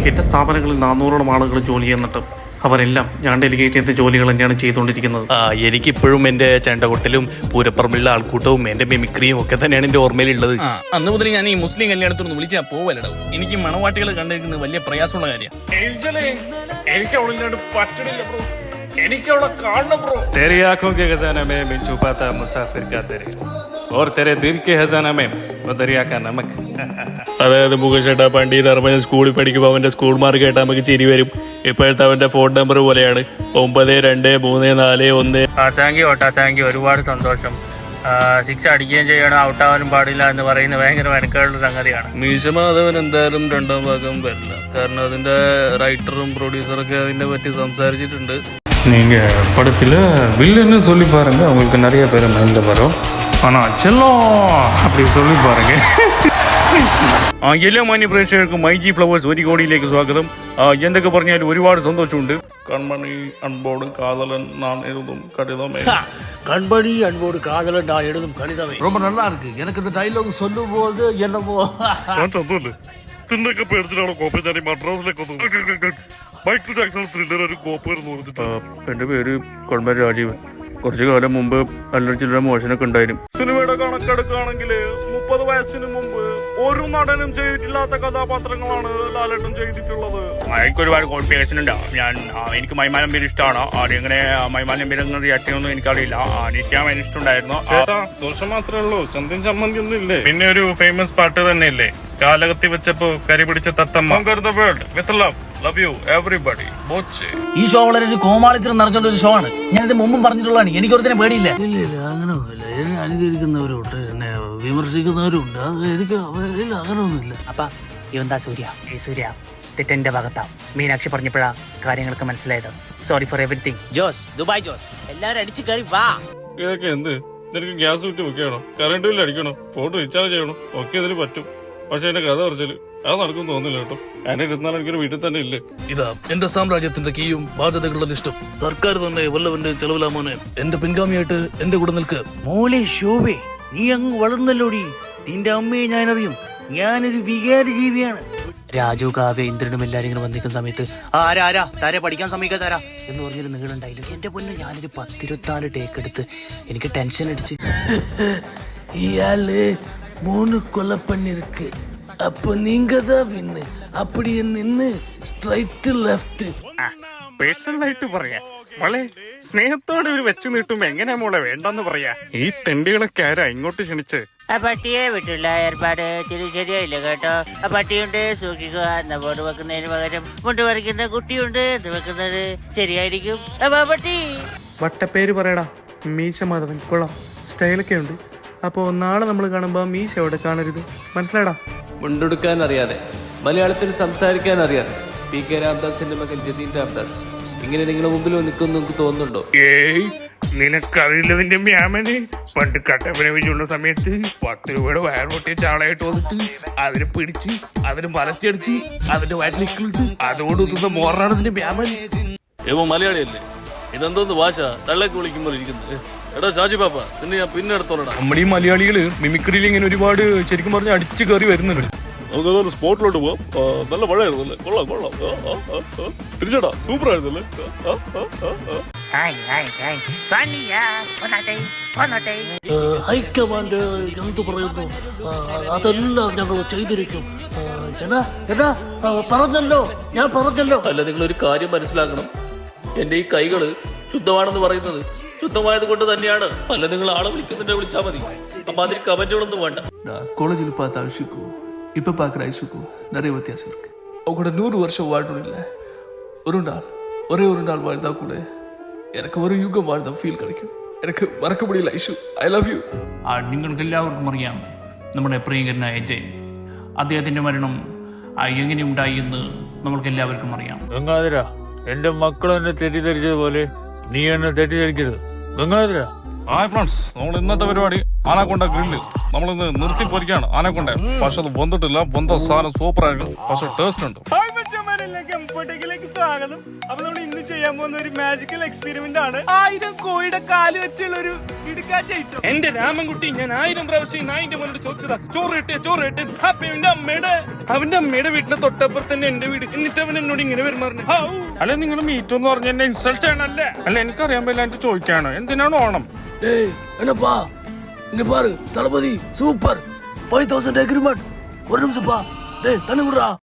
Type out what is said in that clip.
എൻ്റെ സ്ഥാപനങ്ങളിൽ 400ഓളം ആളുകൾ ജോലി ചെയ്യുന്നുണ്ട്. അവരെല്ലാം ഞാൻ ഡെലിഗേറ്റ് ചെയ്ത ജോലികൾ തന്നെയാണ് ചെയ്തുകൊണ്ടിരിക്കുന്നത്. എനിക്കിപ്പോഴും എൻ്റെ ചെണ്ടകൊട്ടലും പൂരപ്പറമ്പിലുള്ള ആൾക്കൂട്ടവും എൻ്റെ മിമിക്രിയും ഒക്കെ തന്നെയാണ് എൻ്റെ ഓർമ്മയിലുള്ളത്. അന്ന് മുതൽ ഞാൻ ഈ മുസ്ലിം കല്യാണത്തിനൊന്ന് വിളിച്ചാൽ പോവല്ലടാവും. എനിക്ക് മണവാട്ടികൾ കണ്ടിരിക്കുന്നത് വലിയ പ്രയാസമുള്ള കാര്യമാണ്. എനിക്ക് അവളില്ലാണ്ട് പറ്റണില്ല ബ്രോ, എനിക്ക് അവളെ കാണണം ബ്രോ. तेरी आंखों के खजाना में बिन छुपाता मुसाफिर का तेरे और तेरे दिल के खजाना में वो दरिया का नमक. അതായത് മുകേഷേട്ടാ പണ്ട് ഈ ധർമ്മ സ്കൂളിൽ പഠിക്കുമ്പോൾ അവൻ്റെ സ്കൂൾ മാർക്ക് കേട്ടാൽ നമുക്ക് ചിരി വരും. ഇപ്പോഴത്തെ അവൻ്റെ ഫോൺ നമ്പർ പോലെയാണ് 923441. താങ്ക് യു ഓട്ടാ, താങ്ക് യു. ഒരുപാട് സന്തോഷം. 6 അടിക്കുകയും ചെയ്യണം, ഔട്ടാവാനും പാടില്ല എന്ന് പറയുന്നത് ഭയങ്കര മെനക്കേടുള്ള സംഗതിയാണ്. മീശമാധവൻ എന്തായാലും 2ാം ഭാഗം വരില്ല, കാരണം അതിൻ്റെ റൈറ്ററും പ്രൊഡ്യൂസറൊക്കെ അതിനെ പറ്റി സംസാരിച്ചിട്ടുണ്ട്. நீங்கள் படத்தில் வில்லன்னு சொல்லி பாருங்கள், அவங்களுக்கு நிறைய பேர் மைண்டில் வரும். ஆனால் செல்லம் அப்படி சொல்லி பாருங்கள். എല്ലാ മാന്യ പ്രേക്ഷകർക്കും മൈജി ഫ്ലവേഴ്സ് 1 കോടിയിലേക്ക് സ്വാഗതം. എന്തൊക്കെ പറഞ്ഞാലും ഒരുപാട് സന്തോഷമുണ്ട്. കൺമണി അൻപോട് കാതലൻ നാൻ എഴുതും കടിതമേ. கண்படி அன்போடு காதலன் நான் எழுதும் கடிதமே. ரொம்ப நல்லா இருக்கு. எனக்கு இந்த டைலாக் சொல்லும் போது என்னமோ തിന്നൊക്കെ പേടിച്ചിട്ടാണ് കോപ്പ ഞാൻ മദ്രാസിലേക്ക് മൈക്കിൾ ജാക്സൺ ത്രില്ലർ ഒരു കോപ്പ എന്ന് പറഞ്ഞിട്ട്. എൻ്റെ പേര് കൊൺമൻ രാജീവൻ. കുറച്ചു കാലം മുമ്പ് അല്ലറ ചില്ലറ മോഷനൊക്കെ ഉണ്ടായിരുന്നു. സിനിമയുടെ കണക്കെടുക്കുകയാണെങ്കിൽ 30 വയസ്സിന് മുമ്പ് ഒരു നടനും ചെയ്തിട്ടില്ലാത്ത കഥാപാത്രങ്ങളാണ് ലാലേട്ടൻ ചെയ്തിട്ടുള്ളത്. എനിക്ക് ഒരുപാട് കോൺഫിഗറേഷൻ ഉണ്ട്. എനിക്ക് മൈമാനം പേര് ഇഷ്ടമാണ്. അതെങ്ങനെ മൈമാനം പേര് റിയാക്ട് എനിക്കറിയില്ല. നിത്യാൻ ഇഷ്ടമുണ്ടായിരുന്നു. ദോഷം മാത്രമേ ഉള്ളൂ, ചന്ദൻ ചമ്മന്തി ഒന്നും ഇല്ലേ. പിന്നെ ഒരു ഫേമസ് പാട്ട് തന്നെ ഇല്ലേ, കാലകത്തി വെച്ചപ്പോ കരി പിടിച്ച തത്തമ്മ. With love, love you everybody. ഈ ഷോ വളരെ ഒരു കോമാളിത്തരം നിറഞ്ഞുള്ള ഒരു ഷോ ആണ്. ഞാനിത് മുമ്പും പറഞ്ഞിട്ടുള്ളതാണ്. എനിക്കൊരുത്തിനെ പേടിയില്ല. ഇല്ല അങ്ങനെയൊന്നുമില്ല. എന്നെ അനുകരിക്കുന്നവരുണ്ട്, എന്നെ വിമർശിക്കുന്നവരുണ്ട്. അത് എനിക്ക് ഇല്ല, അങ്ങനെയൊന്നുമില്ല. അപ്പ ഇവന്താ സൂര്യ, ഈ സൂര്യ തെറ്റെന്റെ ഭാഗത്താ. മീനാക്ഷി പറഞ്ഞപ്പോഴാ കാര്യങ്ങൾക്ക് മനസ്സിലായത്. Sorry four everything. Jose, Dubai Jose, എല്ലാരും അടിച്ചു കയറി വാ. ഇതൊക്കെ എന്ത്? നിനക്ക് ഗ്യാസ് വിറ്റ് വെക്കണോ, കറണ്ട് ബില്ല് അടിക്കണോ, ഫോൺ റീചാർജ് ചെയ്യണോ, ഒക്കെ ഇതിന് പറ്റും. പക്ഷെ എന്റെ കഥ കുറച്ചാല് അത് നടക്കും തോന്നില്ല കേട്ടോ. എന്റെ 24 മണിക്കൂർ വീട്ടിൽ തന്നെ ഇല്ലേ. ഇതാ എന്റെ സാമ്രാജ്യത്തിന്റെ കീയും ബാധ്യതകളുടെ ലിസ്റ്റും. സർക്കാർ തന്നെ വല്ലവന്റെ ചെലവിലാമോനെ. എന്റെ പിൻഗാമിയായിട്ട് എന്റെ കൂടെ നിൽക്ക്. മോളെ ശോഭേ, നീ അങ്ങ് വളർന്നല്ലോടി. നിന്റെ അമ്മയെ ഞാനറിയും. ഞാനൊരു വികാര ജീവിയാണ്. രാജു, കാവ്യ, ഇന്ദ്രനും എല്ലാരും ഇങ്ങനെ വന്നിരിക്കുന്ന സമയത്ത് ആരാ താരെ പഠിക്കാൻ സമയത്താരാ എന്ന് പറഞ്ഞൊരു നീളുണ്ടായില്ല. എന്റെ പൊന്നെ, ഞാനൊരു 10-24 ടേക്ക് എടുത്ത് എനിക്ക് ടെൻഷൻ അടിച്ച്. ഇയാള് 3 കൊല പണിருக்கு. അപ്പൊ നീങ്ക தான் വിന്ന്. அப்படியே നിന്ന് സ്ട്രൈറ്റ് ലെഫ്റ്റ്. പേഴ്സണലായിട്ട് പറയാ, മോളെ സ്നേഹത്തോടെ ഒരു വെച്ച് നീട്ടുമ്പോ എങ്ങനെയാ മോളെ വേണ്ടെന്ന് പറയാ. ഈ തെണ്ടികളൊക്കെ ആരാ ഇങ്ങോട്ട് ക്ഷണിച്ച്? ആ പട്ടിയെ വിട്ടുള്ള ഏർപ്പാട് തിരി ശരിയായില്ല കേട്ടോ. ആ പട്ടിയുണ്ട്, സൂക്ഷിക്കുക. എന്ന ബോർഡ് വെക്കുന്നതിന് പകരം മുണ്ട് പറിക്കുന്ന കുട്ടിയുണ്ട് എന്ന് വെക്കുന്നത് ശരിയായിരിക്കും. പട്ടി വട്ടപ്പേര് പറയടാ. മീശ മാധവൻ കൊള്ളാം, സ്റ്റൈലൊക്കെ ഉണ്ട്. അപ്പോൾ നാളെ നമ്മൾ കാണുമ്പോൾ മീശ അവിടെ കാണരുത്, മനസ്സിലാടാ. മുണ്ടെടുക്കാൻ അറിയാതെ, മലയാളത്തിൽ സംസാരിക്കാൻ അറിയാതെ PK രാംദാസിന്റെ മകൻ ജതീൻ രാംദാസ് ഇങ്ങനെ നിങ്ങളുടെ മുമ്പിൽ നിൽക്കുന്നു നിങ്ങൾക്ക് തോന്നുന്നുണ്ടോ? ഏയ്, നിനക്കറിയില്ലതിന്റെ മ്യാമന് പണ്ട് കട്ടപ്പനവിച്ചുള്ള സമയത്ത് 10 രൂപയുടെ വയർ പൊട്ടിയ ചാളയായിട്ട് വന്നിട്ട് അതിനെ പിടിച്ച് അതിന് മലച്ചടിച്ച് അതിന്റെ വയറ്റിലിട്ട് അതോടൊത്തുന്ന മോറാണ് ഇതിന്റെ മ്യാമൻ. ഇവ മലയാളിയല്ലേ? ഇതെന്തോന്ന് ഭാഷ തള്ളക്ക് വിളിക്കുമ്പോൾ ഇരിക്കുന്നത്. എടാ ഷാജി പാപ്പ, നിന്നെ ഞാൻ പിന്നെ എടുത്തോളടാ. നമ്മുടെ ഈ മലയാളികള് മിമിക്രിയിൽ ഇങ്ങനെ ഒരുപാട് ശരിക്കും പറഞ്ഞാൽ അടിച്ചു കയറി വരുന്നുണ്ട്. നമുക്ക് സ്പോട്ടിലോട്ട് പോവാം. നല്ല മഴയായിരുന്നല്ലേ? കൊള്ളാം കൊള്ളാം. തിരിച്ചടാ, സൂപ്പർ ആയിരുന്നല്ലേ? ഹൈക്കമാൻഡ് എന്ത് പറയുന്നു അതെല്ലാം ഞങ്ങൾ ചെയ്തിരിക്കും. എന്നാ പറഞ്ഞല്ലോ, ഞാൻ പറഞ്ഞല്ലോ. അല്ല, നിങ്ങളൊരു കാര്യം മനസ്സിലാക്കണം. എന്റെ ഈ കൈകള് ശുദ്ധമാണെന്ന് പറയുന്നത് ശുദ്ധമായത് കൊണ്ട് തന്നെയാണ്. അല്ല, നിങ്ങൾ ആളെ വിളിക്കുന്നുണ്ടെ വിളിച്ചാൽ മതി. അപ്പൊ അതിൽ കമന്റുകളൊന്നും വേണ്ട. காலேஜில் பார்த்த அழிச்சுக்கும் இப்போ பார்க்குற ஐஷுக்கும் நிறைய வித்தியாசம் இருக்கு. அவங்களோட 100 வருஷம் வாழணும் இல்லை, ஒரே ஒரு நாள் வாழ்ந்தா கூட எனக்கு ஒரு யுகம் வாழ்ந்த ഫീൽ கிடைக்கும். എനിക്ക് മറക്ക മുടിയില്ല ഐഷു. I love you. നിങ്ങൾക്ക് എല്ലാവർക്കും അറിയാം നമ്മുടെ പ്രിയങ്കരനായ ജയൻ. അദ്ദേഹത്തിന്റെ മരണം എങ്ങനെ ഉണ്ടായി എന്ന് നമ്മൾക്ക് എല്ലാവർക്കും അറിയാം. ഗംഗാധര, എന്റെ മക്കൾ എന്നെ തെറ്റിദ്ധരിച്ചതുപോലെ നീ എന്നെ തെറ്റിദ്ധരിക്കരുത്. ഗംഗാധര. ഹായ് ഫ്രണ്ട്സ്, നമ്മൾ ഇന്നത്തെ പരിപാടി ആനക്കൊണ്ട ഗ്രില്ല് നമ്മളിന്ന് നിർത്തി പൊരിക്കാണ് ആനക്കൊണ്ട. പക്ഷെ അത് വന്നിട്ടില്ല. വന്ന സാധനം സൂപ്പർ ആയിരിക്കും, പക്ഷെ ടേസ്റ്റ് ഉണ്ട്. കംഫർട്ടേക്കിലേക്ക് സ്വാഗതം. അപ്പൊ നമ്മൾ ഇന്ന് ചെയ്യാൻ പോകുന്ന ഒരു മാജിക്കൽ എക്സ്പെരിമെന്റ് ആണ്. 1000 കോഴിയുടെ കാല് വെച്ചുള്ള ഒരു ഇടുക്കാച്ച ഐറ്റം. എന്റെ രാമൻകുട്ടി, ഞാൻ 1000 പ്രാവശ്യം നായിന്റെ മോനോട് ചോദിച്ചതാ, ചോറ് കിട്ടിയ. അപ്പൊ അവന്റെ അമ്മയുടെ വീട്ടിന്റെ തൊട്ടപ്പുറത്ത് തന്നെ എന്റെ വീട്. എന്നിട്ട് അവൻ എന്നോട് ഇങ്ങനെ പെരുമാറുന്നത്. അല്ല, നിങ്ങൾ മീറ്റ് എന്ന് പറഞ്ഞ എന്നെ ഇൻസൾട്ട് ചെയ്യണല്ലേ? അല്ല, എനിക്കറിയാൻ പറ്റില്ല ചോദിക്കാണ്, എന്തിനാണ് ഓണം? என்னப்பா இங்க பாரு, தளபதி சூப்பர் 5000 அக்ரிமெண்ட். ஒரு நிமிஷம்ப்பா, டேய் தண்ணி விடுறா.